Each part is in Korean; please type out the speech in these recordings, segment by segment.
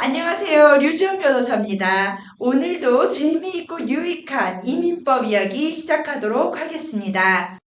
안녕하세요. 류지연 변호사입니다. 오늘도 재미있고 유익한 이민법 이야기 시작하도록 하겠습니다.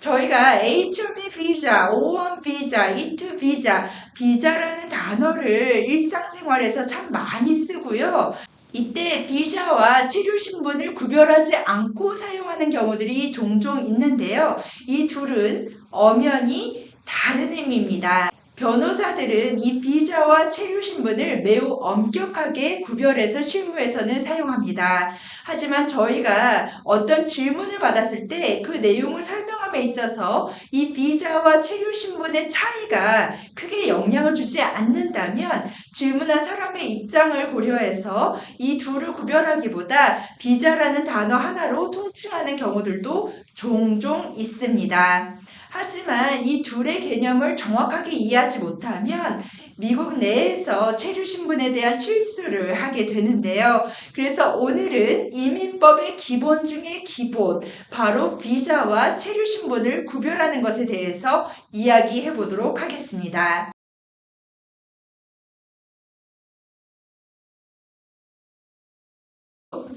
저희가 H1B 비자, O1 비자, E2 비자, 비자라는 단어를 일상생활에서 참 많이 쓰고요. 이때 비자와 체류신분을 구별하지 않고 사용하는 경우들이 종종 있는데요. 이 둘은 엄연히 다른 의미입니다. 변호사들은 이 비자와 체류신분을 매우 엄격하게 구별해서 실무에서는 사용합니다. 하지만 저희가 어떤 질문을 받았을 때 그 내용을 설명함에 있어서 이 비자와 체류신분의 차이가 크게 영향을 주지 않는다면 질문한 사람의 입장을 고려해서 이 둘을 구별하기보다 비자라는 단어 하나로 통칭하는 경우들도 종종 있습니다. 하지만 이 둘의 개념을 정확하게 이해하지 못하면 미국 내에서 체류 신분에 대한 실수를 하게 되는데요. 그래서 오늘은 이민법의 기본 중의 기본, 바로 비자와 체류 신분을 구별하는 것에 대해서 이야기해 보도록 하겠습니다.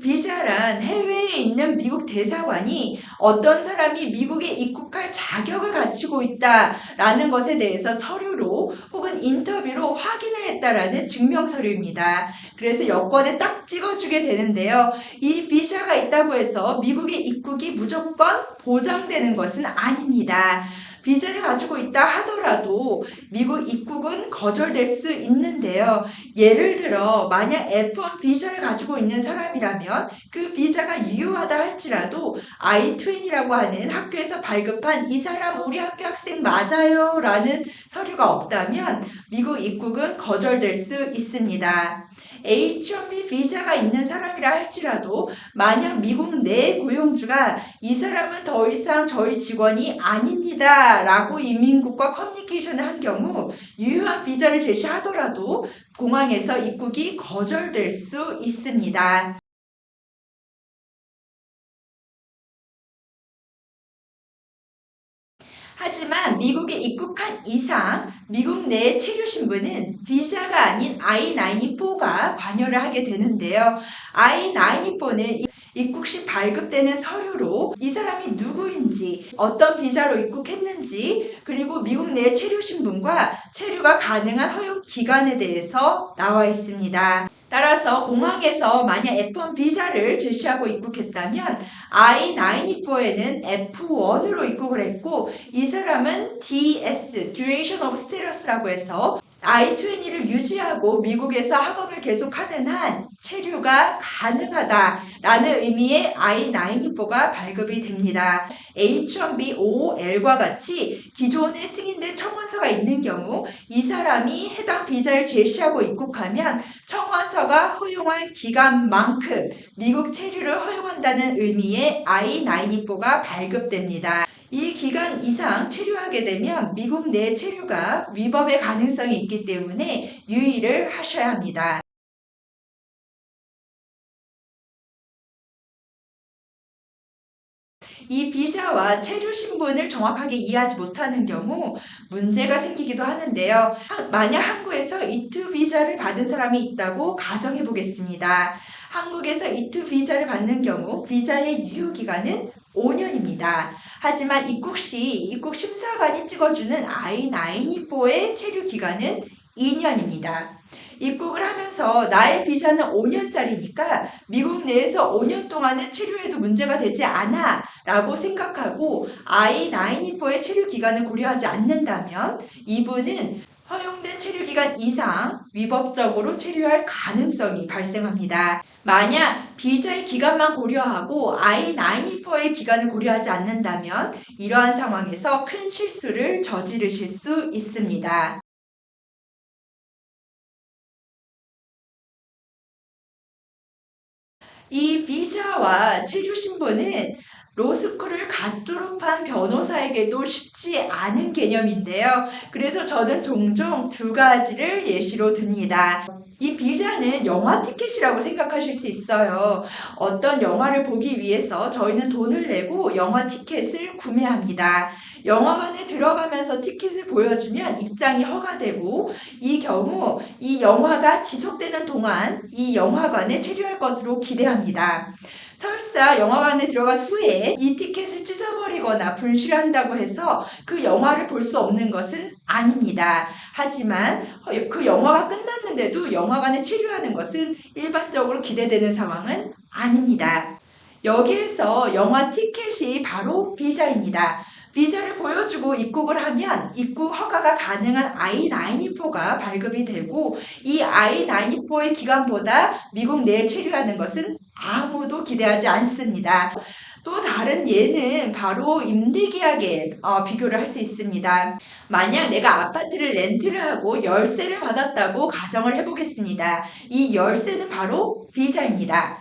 비자란 해외에 있는 미국 대사관이 어떤 사람이 미국에 입국할 자격을 갖추고 있다라는 것에 대해서 서류로 혹은 인터뷰로 확인을 했다라는 증명서류입니다. 그래서 여권에 딱 찍어주게 되는데요. 이 비자가 있다고 해서 미국의 입국이 무조건 보장되는 것은 아닙니다. 비자를 가지고 있다 하더라도 미국 입국은 거절될 수 있는데요. 예를 들어 만약 F1 비자를 가지고 있는 사람이라면 그 비자가 유효하다 할지라도 I-20이라고 하는 학교에서 발급한 이 사람 우리 학교 학생 맞아요 라는 서류가 없다면 미국 입국은 거절될 수 있습니다. H1B 비자가 있는 사람이라 할지라도 만약 미국 내 고용주가 이 사람은 더 이상 저희 직원이 아닙니다 라고 이민국과 커뮤니케이션을 한 경우 유효한 비자를 제시하더라도 공항에서 입국이 거절될 수 있습니다. 하지만 미국에 입국한 이상 미국 내 체류 신분은 비자가 아닌 I-94가 관여를 하게 되는데요. I-94는 입국 시 발급되는 서류로 이 사람이 누구인지, 어떤 비자로 입국했는지, 그리고 미국 내 체류 신분과 체류가 가능한 허용 기간에 대해서 나와 있습니다. 따라서 공항에서 만약 F1 비자를 제시하고 입국했다면 I-94에는 F1으로 입국을 했고 이 사람은 DS, Duration of Status라고 해서 I-20를 유지하고 미국에서 학업을 계속하는 한 체류가 가능하다라는 의미의 I-94가 발급이 됩니다. H-1B OL과 같이 기존에 승인된 청원서가 있는 경우 이 사람이 해당 비자를 제시하고 입국하면 청원서가 허용할 기간만큼 미국 체류를 허용한다는 의미의 I-94가 발급됩니다. 이 기간 이상 체류하게 되면 미국 내 체류가 위법의 가능성이 있기 때문에 유의를 하셔야 합니다. 이 비자와 체류 신분을 정확하게 이해하지 못하는 경우 문제가 생기기도 하는데요. 만약 한국에서 E2 비자를 받은 사람이 있다고 가정해 보겠습니다. 한국에서 E2 비자를 받는 경우 비자의 유효기간은 5년입니다. 하지만 입국 시 입국 심사관이 찍어주는 I-94의 체류 기간은 2년입니다. 입국을 하면서 나의 비자는 5년짜리니까 미국 내에서 5년 동안은 체류해도 문제가 되지 않아 라고 생각하고 I-94의 체류 기간을 고려하지 않는다면 이분은 허용된 체류 기간 이상 위법적으로 체류할 가능성이 발생합니다. 만약 비자의 기간만 고려하고 I-94의 기간을 고려하지 않는다면 이러한 상황에서 큰 실수를 저지르실 수 있습니다. 이 비자와 체류 신분은 로스쿨을 갓 졸업한 변호사에게도 쉽지 않은 개념인데요. 그래서 저는 종종 두 가지를 예시로 듭니다. 이 비자는 영화 티켓이라고 생각하실 수 있어요. 어떤 영화를 보기 위해서 저희는 돈을 내고 영화 티켓을 구매합니다. 영화관에 들어가면서 티켓을 보여주면 입장이 허가되고 이 경우 이 영화가 지속되는 동안 이 영화관에 체류할 것으로 기대합니다. 설사 영화관에 들어간 후에 이 티켓을 찢어버리거나 분실한다고 해서 그 영화를 볼 수 없는 것은 아닙니다. 하지만 그 영화가 끝났는데도 영화관에 체류하는 것은 일반적으로 기대되는 상황은 아닙니다. 여기에서 영화 티켓이 바로 비자입니다. 비자를 보여주고 입국을 하면 입국 허가가 가능한 I-94가 발급이 되고 이 I-94의 기간보다 미국 내에 체류하는 것은 아무도 기대하지 않습니다. 또 다른 예는 바로 임대계약에 비교를 할 수 있습니다. 만약 내가 아파트를 렌트를 하고 열세를 받았다고 가정을 해보겠습니다. 이 열세는 바로 비자입니다.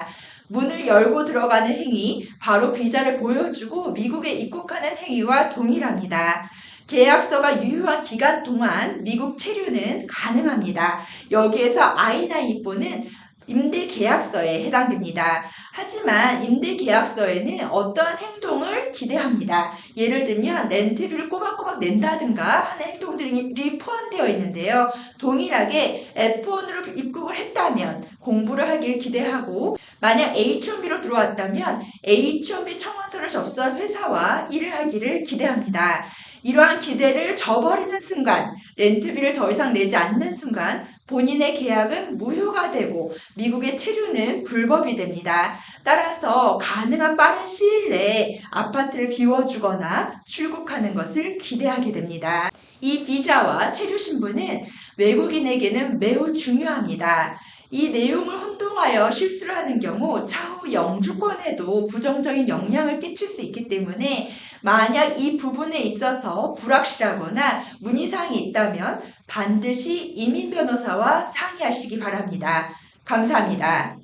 문을 열고 들어가는 행위, 바로 비자를 보여주고 미국에 입국하는 행위와 동일합니다. 계약서가 유효한 기간 동안 미국 체류는 가능합니다. 여기에서 I-94는 임대계약서에 해당됩니다. 하지만 임대계약서에는 어떠한 행동을 기대합니다. 예를 들면 렌트비를 꼬박꼬박 낸다든가 하는 행동들이 포함되어 있는데요. 동일하게 F1으로 입국을 했다면 공부를 하길 기대하고 만약 H1B로 들어왔다면 H1B 청원서를 접수한 회사와 일을 하기를 기대합니다. 이러한 기대를 저버리는 순간, 렌트비를 더 이상 내지 않는 순간 본인의 계약은 무효가 되고 미국의 체류는 불법이 됩니다. 따라서 가능한 빠른 시일 내에 아파트를 비워주거나 출국하는 것을 기대하게 됩니다. 이 비자와 체류 신분은 외국인에게는 매우 중요합니다. 이 내용을 혼동하여 실수를 하는 경우 차후 영주권에도 부정적인 영향을 끼칠 수 있기 때문에 만약 이 부분에 있어서 불확실하거나 문의사항이 있다면 반드시 이민 변호사와 상의하시기 바랍니다. 감사합니다.